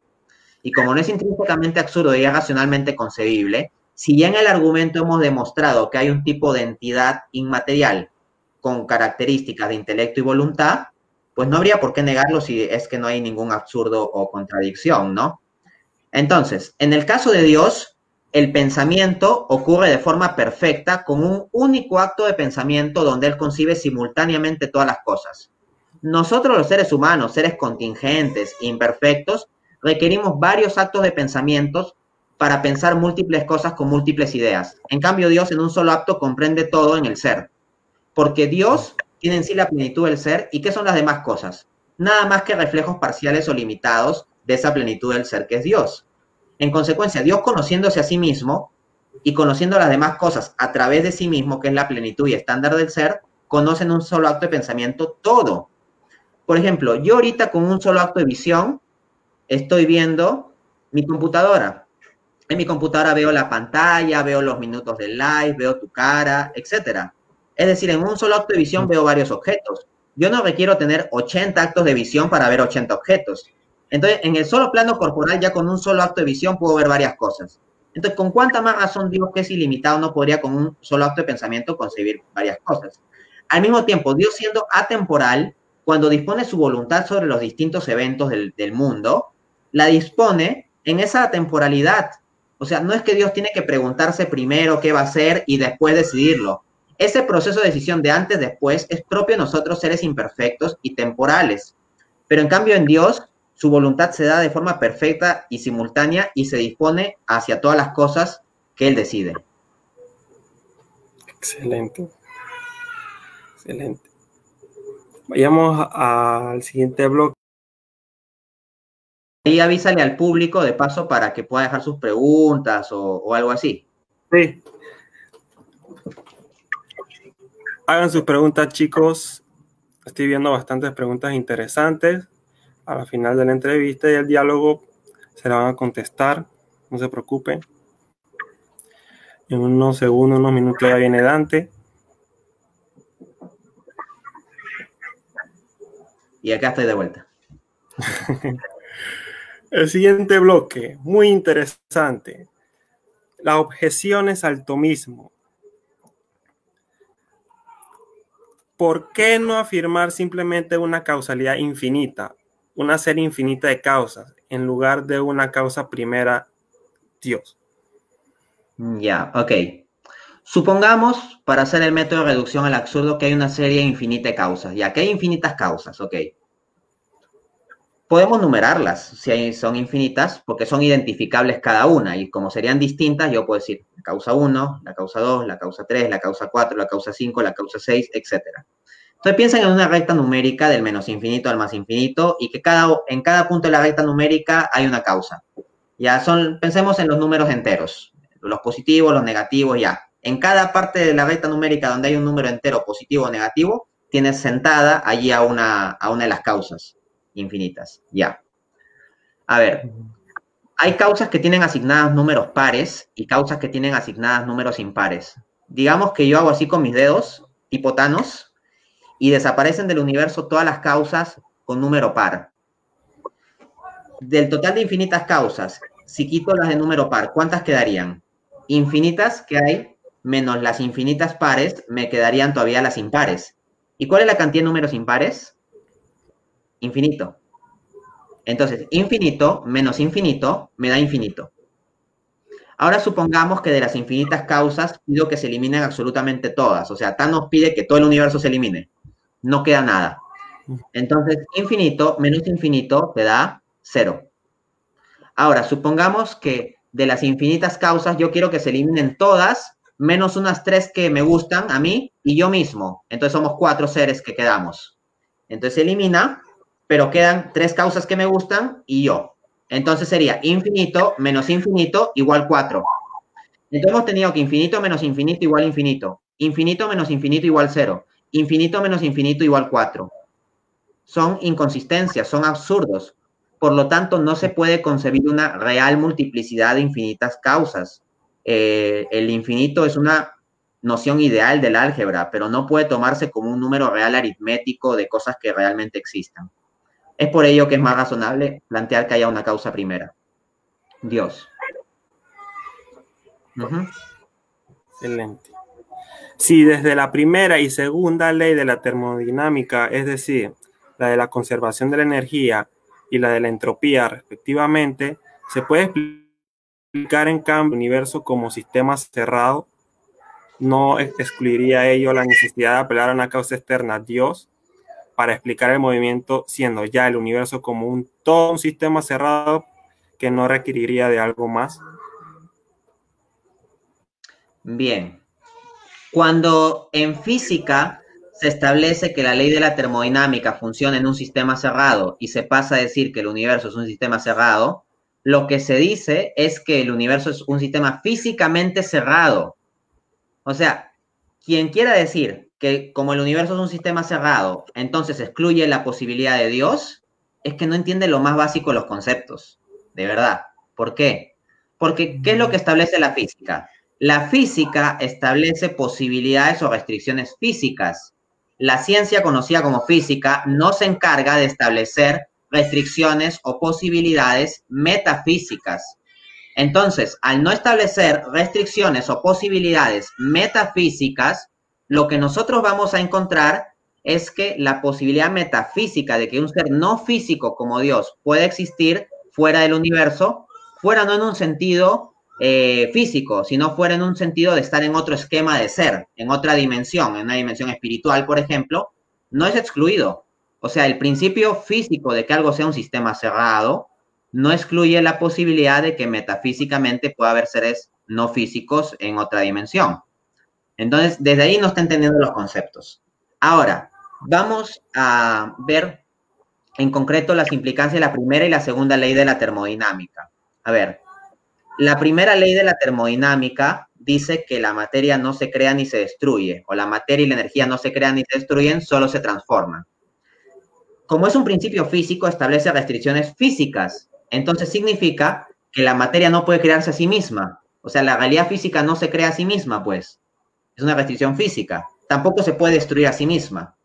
Y como no es intrínsecamente absurdo y es racionalmente concebible, si ya en el argumento hemos demostrado que hay un tipo de entidad inmaterial con características de intelecto y voluntad, pues no habría por qué negarlo si es que no hay ningún absurdo o contradicción, ¿no? Entonces, en el caso de Dios, el pensamiento ocurre de forma perfecta con un único acto de pensamiento donde Él concibe simultáneamente todas las cosas. Nosotros los seres humanos, seres contingentes, imperfectos, requerimos varios actos de pensamientos para pensar múltiples cosas con múltiples ideas. En cambio, Dios en un solo acto comprende todo en el ser, porque Dios tiene en sí la plenitud del ser. ¿Y qué son las demás cosas? Nada más que reflejos parciales o limitados de esa plenitud del ser que es Dios. En consecuencia, Dios conociéndose a sí mismo y conociendo las demás cosas a través de sí mismo, que es la plenitud y estándar del ser, conoce en un solo acto de pensamiento todo. Por ejemplo, yo ahorita con un solo acto de visión estoy viendo mi computadora. En mi computadora veo la pantalla, veo los minutos del live, veo tu cara, etcétera. Es decir, en un solo acto de visión veo varios objetos. Yo no requiero tener 80 actos de visión para ver 80 objetos. Entonces, en el solo plano corporal, ya con un solo acto de visión puedo ver varias cosas. Entonces, ¿con cuánta más razón Dios, que es ilimitado, no podría con un solo acto de pensamiento concebir varias cosas? Al mismo tiempo, Dios siendo atemporal, cuando dispone su voluntad sobre los distintos eventos del mundo, la dispone en esa temporalidad. O sea, no es que Dios tiene que preguntarse primero qué va a hacer y después decidirlo. Ese proceso de decisión de antes, después, es propio de nosotros, seres imperfectos y temporales. Pero en cambio en Dios, su voluntad se da de forma perfecta y simultánea y se dispone hacia todas las cosas que Él decide. Excelente. Excelente. Vayamos al siguiente bloque. Y avísale al público de paso para que pueda dejar sus preguntas o algo así. Sí. Hagan sus preguntas, chicos. Estoy viendo bastantes preguntas interesantes. A la final de la entrevista y el diálogo se la van a contestar. No se preocupen. En unos segundos, unos minutos ya viene Dante. Y acá estoy de vuelta. El siguiente bloque, muy interesante. Las objeciones al tomismo. ¿Por qué no afirmar simplemente una causalidad infinita, una serie infinita de causas, en lugar de una causa primera, Dios? Ya, ok. Supongamos, para hacer el método de reducción al absurdo, que hay una serie infinita de causas. Ya que hay infinitas causas, ok. Podemos numerarlas si son infinitas, porque son identificables cada una. Y como serían distintas, yo puedo decir la causa 1, la causa 2, la causa 3, la causa 4, la causa 5, la causa 6, etc. Entonces piensen en una recta numérica del menos infinito al más infinito y que en cada punto de la recta numérica hay una causa. Ya pensemos en los números enteros, los positivos, los negativos, ya. En cada parte de la recta numérica donde hay un número entero positivo o negativo, tienes sentada allí a una de las causas infinitas, ya. A ver, hay causas que tienen asignadas números pares y causas que tienen asignadas números impares. Digamos que yo hago así con mis dedos, tipo Thanos, y desaparecen del universo todas las causas con número par. Del total de infinitas causas, si quito las de número par, ¿cuántas quedarían? Infinitas que hay, menos las infinitas pares, me quedarían todavía las impares. ¿Y cuál es la cantidad de números impares? Infinito. Entonces, infinito menos infinito me da infinito. Ahora supongamos que de las infinitas causas pido que se eliminen absolutamente todas. O sea, Thanos pide que todo el universo se elimine. No queda nada. Entonces, infinito menos infinito te da 0. Ahora, supongamos que de las infinitas causas yo quiero que se eliminen todas, menos unas 3 que me gustan a mí y yo mismo. Entonces somos 4 seres que quedamos. Entonces se elimina, pero quedan 3 causas que me gustan y yo. Entonces sería infinito menos infinito igual 4. Entonces hemos tenido que infinito menos infinito igual infinito, infinito menos infinito igual cero, infinito menos infinito igual 4. Son inconsistencias, son absurdos. Por lo tanto, no se puede concebir una real multiplicidad de infinitas causas. El infinito es una noción ideal del álgebra, pero no puede tomarse como un número real aritmético de cosas que realmente existan. Es por ello que es más razonable plantear que haya una causa primera. Dios. Excelente. Si desde la primera y segunda ley de la termodinámica, es decir, la de la conservación de la energía y la de la entropía respectivamente, se puede explicar en cambio el universo como sistema cerrado, no excluiría ello la necesidad de apelar a una causa externa, Dios, para explicar el movimiento, siendo ya el universo como todo un sistema cerrado que no requeriría de algo más. Bien. Cuando en física se establece que la ley de la termodinámica funciona en un sistema cerrado y se pasa a decir que el universo es un sistema cerrado, lo que se dice es que el universo es un sistema físicamente cerrado. O sea, quien quiera decir que como el universo es un sistema cerrado, entonces excluye la posibilidad de Dios, es que no entiende lo más básico de los conceptos, de verdad. ¿Por qué? Porque, ¿qué es lo que establece la física? La física establece posibilidades o restricciones físicas. La ciencia conocida como física no se encarga de establecer restricciones o posibilidades metafísicas. Entonces, al no establecer restricciones o posibilidades metafísicas, lo que nosotros vamos a encontrar es que la posibilidad metafísica de que un ser no físico como Dios pueda existir fuera del universo, fuera no en un sentido físico, sino fuera en un sentido de estar en otro esquema de ser, en otra dimensión, en una dimensión espiritual, por ejemplo, no es excluido. O sea, el principio físico de que algo sea un sistema cerrado no excluye la posibilidad de que metafísicamente pueda haber seres no físicos en otra dimensión. Entonces, desde ahí no está entendiendo los conceptos. Ahora, vamos a ver en concreto las implicancias de la primera y la segunda ley de la termodinámica. A ver, la primera ley de la termodinámica dice que la materia no se crea ni se destruye, o la materia y la energía no se crean ni se destruyen, solo se transforman. Como es un principio físico, establece restricciones físicas. Entonces significa que la materia no puede crearse a sí misma. O sea, la realidad física no se crea a sí misma, pues. Es una restricción física. Tampoco se puede destruir a sí misma.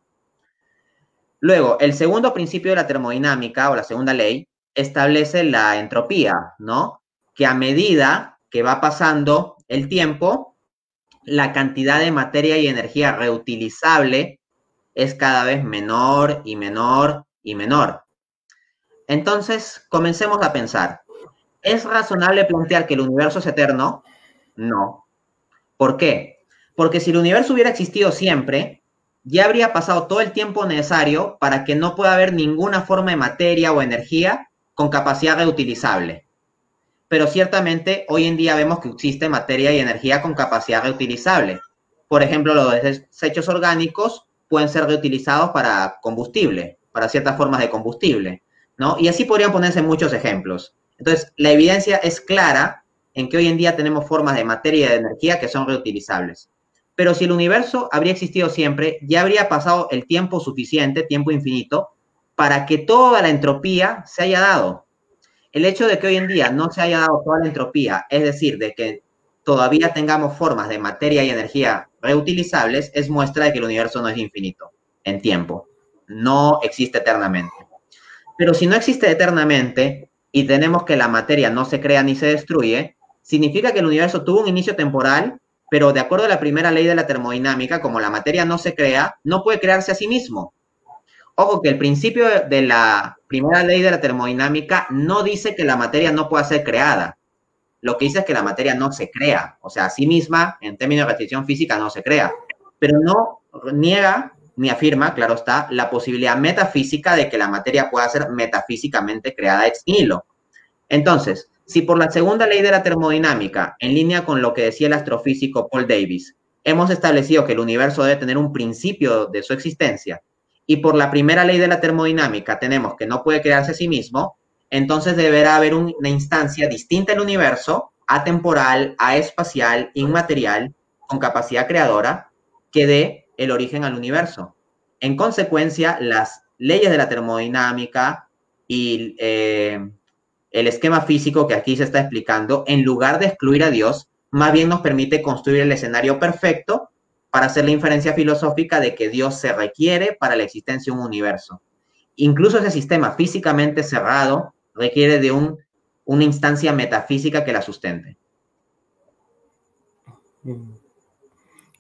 Luego, el segundo principio de la termodinámica, o la segunda ley, establece la entropía, ¿no? Que a medida que va pasando el tiempo, la cantidad de materia y energía reutilizable es cada vez menor y menor y menor. Entonces, comencemos a pensar. ¿Es razonable plantear que el universo es eterno? No. ¿Por qué? Porque si el universo hubiera existido siempre, ya habría pasado todo el tiempo necesario para que no pueda haber ninguna forma de materia o energía con capacidad reutilizable. Pero ciertamente hoy en día vemos que existe materia y energía con capacidad reutilizable. Por ejemplo, los desechos orgánicos pueden ser reutilizados para combustible, para ciertas formas de combustible, ¿no? Y así podrían ponerse muchos ejemplos. Entonces, la evidencia es clara en que hoy en día tenemos formas de materia y de energía que son reutilizables. Pero si el universo habría existido siempre, ya habría pasado el tiempo suficiente, tiempo infinito, para que toda la entropía se haya dado. El hecho de que hoy en día no se haya dado toda la entropía, es decir, de que todavía tengamos formas de materia y energía reutilizables, es muestra de que el universo no es infinito en tiempo, no existe eternamente. Pero si no existe eternamente y tenemos que la materia no se crea ni se destruye, significa que el universo tuvo un inicio temporal, pero de acuerdo a la primera ley de la termodinámica, como la materia no se crea, no puede crearse a sí mismo. Ojo que el principio de la primera ley de la termodinámica no dice que la materia no pueda ser creada. Lo que dice es que la materia no se crea. O sea, a sí misma, en términos de restricción física, no se crea. Pero no niega ni afirma, claro está, la posibilidad metafísica de que la materia pueda ser metafísicamente creada ex nihilo. Entonces, si por la segunda ley de la termodinámica, en línea con lo que decía el astrofísico Paul Davies, hemos establecido que el universo debe tener un principio de su existencia, y por la primera ley de la termodinámica tenemos que no puede crearse a sí mismo, entonces deberá haber una instancia distinta en el universo atemporal, aespacial, inmaterial, con capacidad creadora, que dé el origen al universo. En consecuencia, las leyes de la termodinámica y el esquema físico que aquí se está explicando, en lugar de excluir a Dios, más bien nos permite construir el escenario perfecto para hacer la inferencia filosófica de que Dios se requiere para la existencia de un universo. Incluso ese sistema físicamente cerrado requiere de una instancia metafísica que la sustente.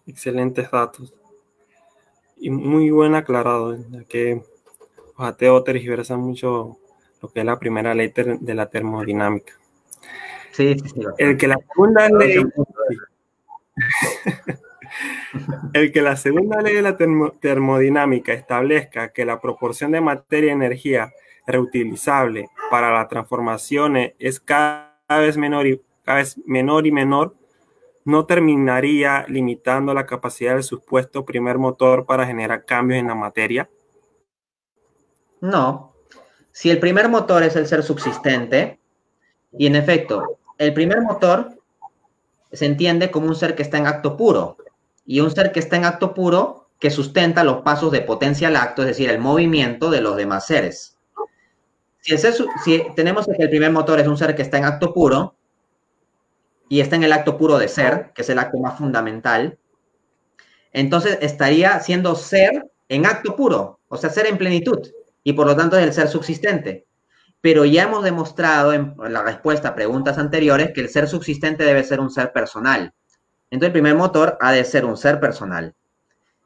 Excelentes datos. Y muy buen aclarado, ya que los ateos tergiversan mucho lo que es la primera ley de la termodinámica. Sí. El que la segunda ley... El que la segunda ley de la termodinámica establezca que la proporción de materia y energía reutilizable para las transformaciones es cada vez menor y menor, no terminaría limitando la capacidad del supuesto primer motor para generar cambios en la materia. No. Si el primer motor es el ser subsistente, y en efecto, el primer motor se entiende como un ser que está en acto puro, y un ser que está en acto puro que sustenta los pasos de potencia al acto, es decir, el movimiento de los demás seres. Si tenemos que el primer motor es un ser que está en acto puro, y está en el acto puro de ser, que es el acto más fundamental, entonces estaría siendo ser en acto puro, o sea, ser en plenitud, y por lo tanto es el ser subsistente. Pero ya hemos demostrado en la respuesta a preguntas anteriores que el ser subsistente debe ser un ser personal. Entonces el primer motor ha de ser un ser personal.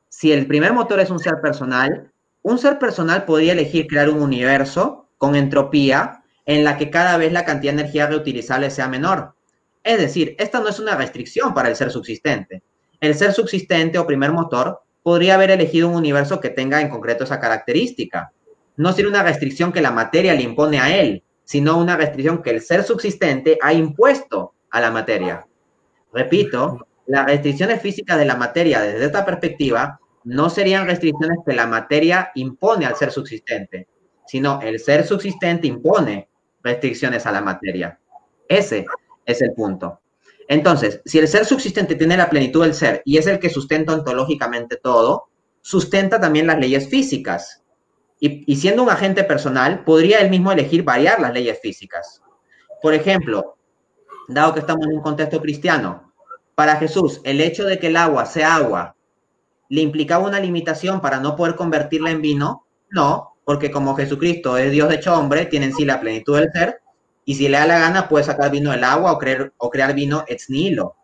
Si el primer motor es un ser personal podría elegir crear un universo con entropía en la que cada vez la cantidad de energía reutilizable sea menor. Es decir, esta no es una restricción para el ser subsistente. El ser subsistente o primer motor podría haber elegido un universo que tenga en concreto esa característica. No sería una restricción que la materia le impone a él, sino una restricción que el ser subsistente ha impuesto a la materia. Repito, las restricciones físicas de la materia desde esta perspectiva no serían restricciones que la materia impone al ser subsistente, sino el ser subsistente impone restricciones a la materia. Ese es el punto. Entonces, si el ser subsistente tiene la plenitud del ser y es el que sustenta ontológicamente todo, sustenta también las leyes físicas. Y siendo un agente personal, podría él mismo elegir variar las leyes físicas. Por ejemplo, dado que estamos en un contexto cristiano, para Jesús, el hecho de que el agua sea agua, ¿le implicaba una limitación para no poder convertirla en vino? No, porque como Jesucristo es Dios hecho hombre, tiene en sí la plenitud del ser, y si le da la gana puede sacar vino del agua o crear vino ex nihilo.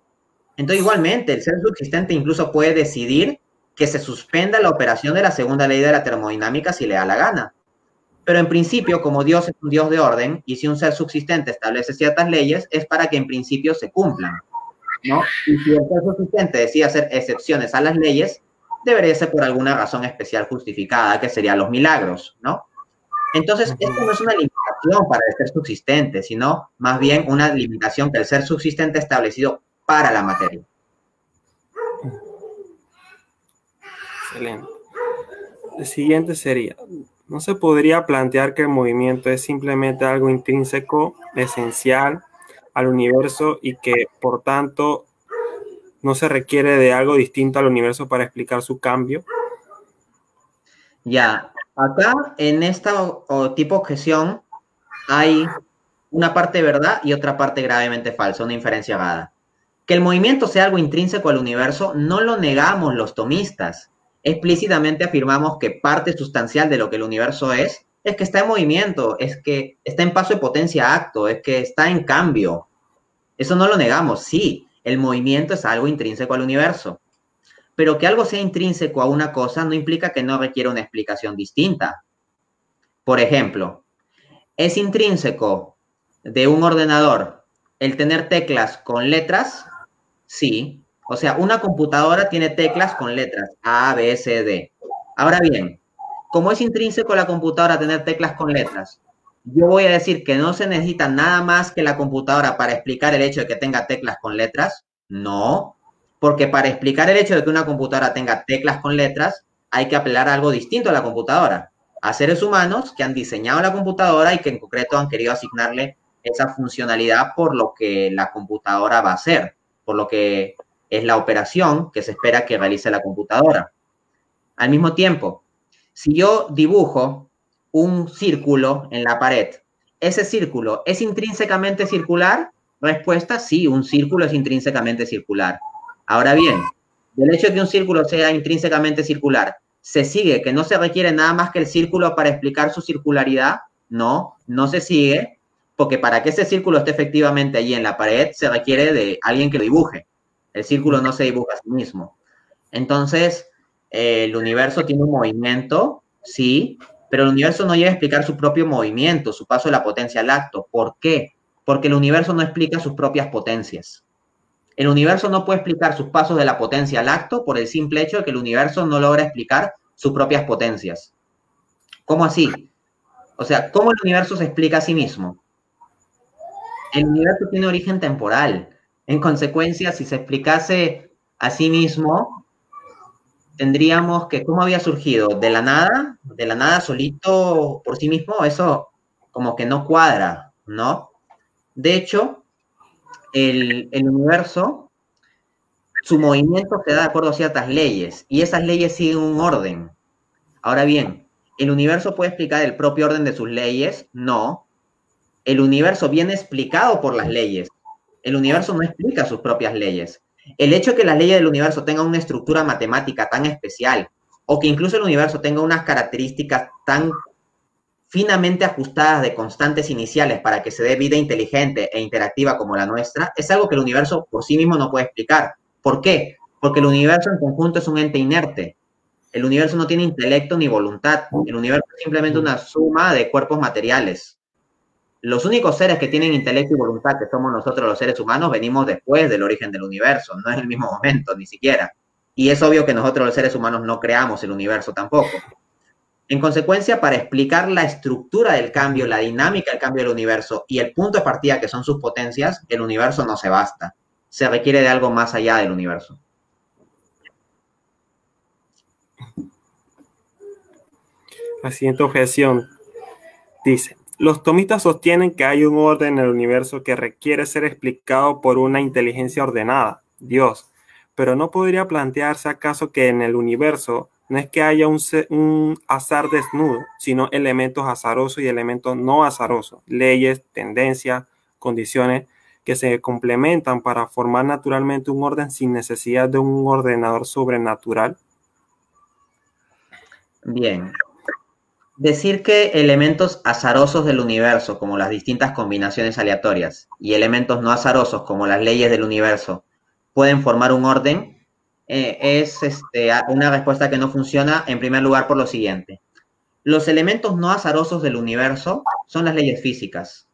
Entonces igualmente, el ser subsistente incluso puede decidir que se suspenda la operación de la segunda ley de la termodinámica si le da la gana. Pero en principio, como Dios es un Dios de orden, y si un ser subsistente establece ciertas leyes, es para que en principio se cumplan, ¿no? Y si el ser subsistente decide hacer excepciones a las leyes, debería ser por alguna razón especial justificada, que serían los milagros, ¿no? Entonces, esto no es una limitación para el ser subsistente, sino más bien una limitación que el ser subsistente ha establecido para la materia. Excelente. El siguiente sería, ¿no se podría plantear que el movimiento es simplemente algo intrínseco, esencial al universo y que, por tanto, no se requiere de algo distinto al universo para explicar su cambio? Ya, acá en esta tipo de objeción hay una parte verdad y otra parte gravemente falsa, una inferencia errada. Que el movimiento sea algo intrínseco al universo no lo negamos los tomistas. Explícitamente afirmamos que parte sustancial de lo que el universo es que está en movimiento, es que está en paso de potencia a acto, es que está en cambio. Eso no lo negamos, sí, el movimiento es algo intrínseco al universo. Pero que algo sea intrínseco a una cosa no implica que no requiera una explicación distinta. Por ejemplo, ¿es intrínseco de un ordenador el tener teclas con letras? Sí. O sea, una computadora tiene teclas con letras A, B, C, D. Ahora bien, como es intrínseco a la computadora tener teclas con letras, yo voy a decir que no se necesita nada más que la computadora para explicar el hecho de que tenga teclas con letras. No, porque para explicar el hecho de que una computadora tenga teclas con letras, hay que apelar a algo distinto a la computadora, a seres humanos que han diseñado la computadora y que en concreto han querido asignarle esa funcionalidad por lo que la computadora va a hacer, por lo que es la operación que se espera que realice la computadora. Al mismo tiempo, si yo dibujo un círculo en la pared, ¿ese círculo es intrínsecamente circular? Respuesta, sí, un círculo es intrínsecamente circular. Ahora bien, del hecho de que un círculo sea intrínsecamente circular, ¿se sigue que no se requiere nada más que el círculo para explicar su circularidad? No, no se sigue, porque para que ese círculo esté efectivamente allí en la pared, se requiere de alguien que lo dibuje. El círculo no se dibuja a sí mismo. Entonces, el universo tiene un movimiento, sí, pero el universo no llega a explicar su propio movimiento, su paso de la potencia al acto. ¿Por qué? Porque el universo no explica sus propias potencias. El universo no puede explicar sus pasos de la potencia al acto por el simple hecho de que el universo no logra explicar sus propias potencias. ¿Cómo así? O sea, ¿cómo el universo se explica a sí mismo? El universo tiene origen temporal. En consecuencia, si se explicase a sí mismo, tendríamos que, ¿cómo había surgido? De la nada, solito, por sí mismo, eso como que no cuadra, ¿no? De hecho, el universo, su movimiento se da de acuerdo a ciertas leyes, y esas leyes siguen un orden. Ahora bien, ¿el universo puede explicar el propio orden de sus leyes? No. El universo viene explicado por las leyes. El universo no explica sus propias leyes. El hecho de que las leyes del universo tengan una estructura matemática tan especial, o que incluso el universo tenga unas características tan finamente ajustadas de constantes iniciales para que se dé vida inteligente e interactiva como la nuestra, es algo que el universo por sí mismo no puede explicar. ¿Por qué? Porque el universo en conjunto es un ente inerte. El universo no tiene intelecto ni voluntad. El universo es simplemente una suma de cuerpos materiales. Los únicos seres que tienen intelecto y voluntad, que somos nosotros los seres humanos, venimos después del origen del universo, no es el mismo momento, ni siquiera. Y es obvio que nosotros los seres humanos no creamos el universo tampoco. En consecuencia, para explicar la estructura del cambio, la dinámica del cambio del universo y el punto de partida que son sus potencias, el universo no se basta. Se requiere de algo más allá del universo. La siguiente objeción dice: los tomistas sostienen que hay un orden en el universo que requiere ser explicado por una inteligencia ordenada, Dios, pero ¿no podría plantearse acaso que en el universo no es que haya un azar desnudo, sino elementos azarosos y elementos no azarosos, leyes, tendencias, condiciones que se complementan para formar naturalmente un orden sin necesidad de un ordenador sobrenatural? Bien. Decir que elementos azarosos del universo, como las distintas combinaciones aleatorias, y elementos no azarosos, como las leyes del universo, pueden formar un orden, es una respuesta que no funciona, en primer lugar, por lo siguiente. Los elementos no azarosos del universo son las leyes físicas,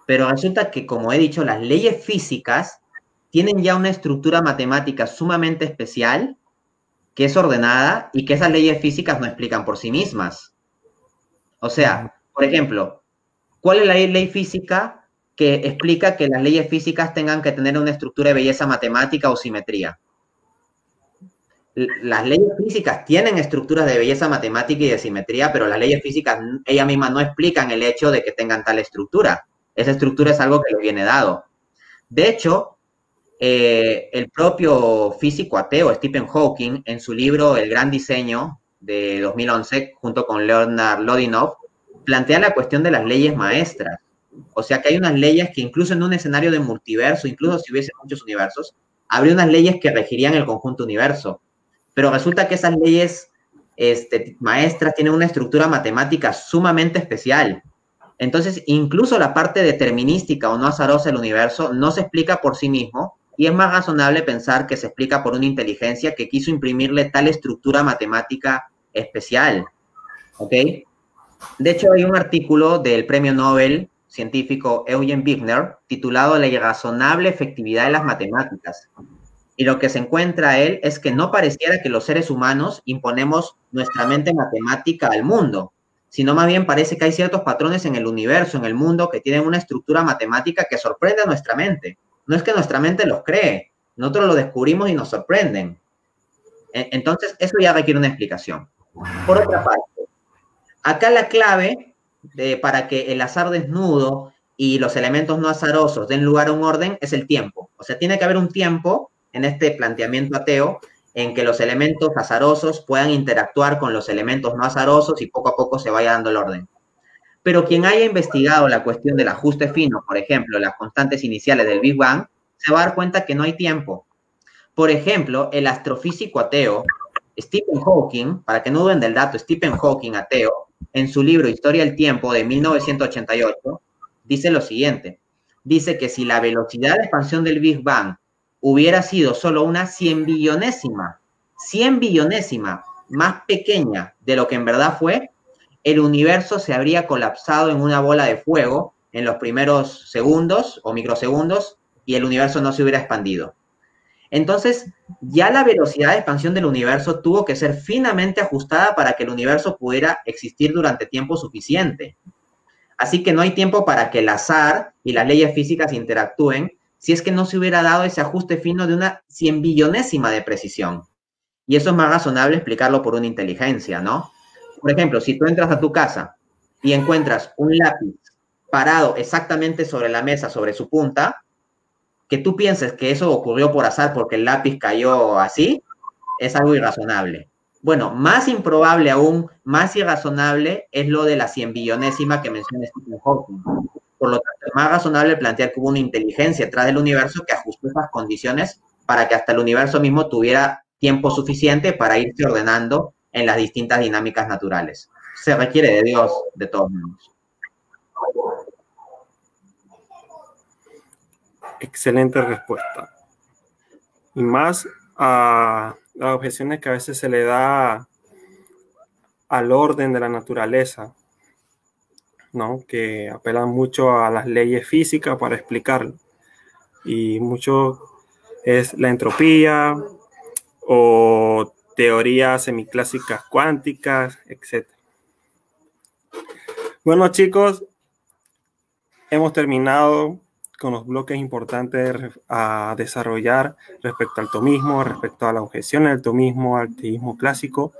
pero resulta que, como he dicho, las leyes físicas tienen ya una estructura matemática sumamente especial, que es ordenada, y que esas leyes físicas no explican por sí mismas. O sea, por ejemplo, ¿cuál es la ley física que explica que las leyes físicas tengan que tener una estructura de belleza matemática o simetría? Las leyes físicas tienen estructuras de belleza matemática y de simetría, pero las leyes físicas ellas mismas no explican el hecho de que tengan tal estructura. Esa estructura es algo que les viene dado. De hecho, el propio físico ateo Stephen Hawking, en su libro El Gran Diseño de 2011, junto con Leonard Lodinov, plantea la cuestión de las leyes maestras. O sea que hay unas leyes que incluso en un escenario de multiverso, incluso si hubiese muchos universos, habría unas leyes que regirían el conjunto universo. Pero resulta que esas leyes maestras tienen una estructura matemática sumamente especial. Entonces, incluso la parte determinística o no azarosa del universo no se explica por sí mismo, y es más razonable pensar que se explica por una inteligencia que quiso imprimirle tal estructura matemática especial. ¿Ok? De hecho, hay un artículo del premio Nobel científico Eugen Wigner titulado La irrazonable efectividad de las matemáticas. Y lo que se encuentra él es que no pareciera que los seres humanos imponemos nuestra mente matemática al mundo, sino más bien parece que hay ciertos patrones en el universo, en el mundo, que tienen una estructura matemática que sorprende a nuestra mente. No es que nuestra mente los cree, nosotros lo descubrimos y nos sorprenden. Entonces, eso ya requiere una explicación. Por otra parte, acá la clave para que el azar desnudo y los elementos no azarosos den lugar a un orden es el tiempo. O sea, tiene que haber un tiempo en este planteamiento ateo en que los elementos azarosos puedan interactuar con los elementos no azarosos y poco a poco se vaya dando el orden. Pero quien haya investigado la cuestión del ajuste fino, por ejemplo, las constantes iniciales del Big Bang, se va a dar cuenta que no hay tiempo. Por ejemplo, el astrofísico ateo Stephen Hawking, para que no duden del dato, Stephen Hawking, ateo, en su libro Historia del Tiempo de 1988, dice lo siguiente. Dice que si la velocidad de expansión del Big Bang hubiera sido solo una 100 billonésima más pequeña de lo que en verdad fue, el universo se habría colapsado en una bola de fuego en los primeros segundos o microsegundos y el universo no se hubiera expandido. Entonces, ya la velocidad de expansión del universo tuvo que ser finamente ajustada para que el universo pudiera existir durante tiempo suficiente. Así que no hay tiempo para que el azar y las leyes físicas interactúen si es que no se hubiera dado ese ajuste fino de una 100 billonésima de precisión. Y eso es más razonable explicarlo por una inteligencia, ¿no? Por ejemplo, si tú entras a tu casa y encuentras un lápiz parado exactamente sobre la mesa, sobre su punta, que tú pienses que eso ocurrió por azar porque el lápiz cayó así, es algo irrazonable. Bueno, más improbable aún, más irrazonable es lo de la 100 billonésima que menciona Stephen Hawking. Por lo tanto, es más razonable plantear que hubo una inteligencia detrás del universo que ajustó esas condiciones para que hasta el universo mismo tuviera tiempo suficiente para irse ordenando en las distintas dinámicas naturales. Se requiere de Dios de todos modos. Excelente respuesta. Y más a las objeciones que a veces se le da al orden de la naturaleza, ¿no? Que apelan mucho a las leyes físicas para explicarlo. Y mucho es la entropía o teorías semiclásicas cuánticas, etc. Bueno, chicos, hemos terminado con los bloques importantes a desarrollar respecto al tomismo, respecto a la objeción al tomismo, al teísmo clásico.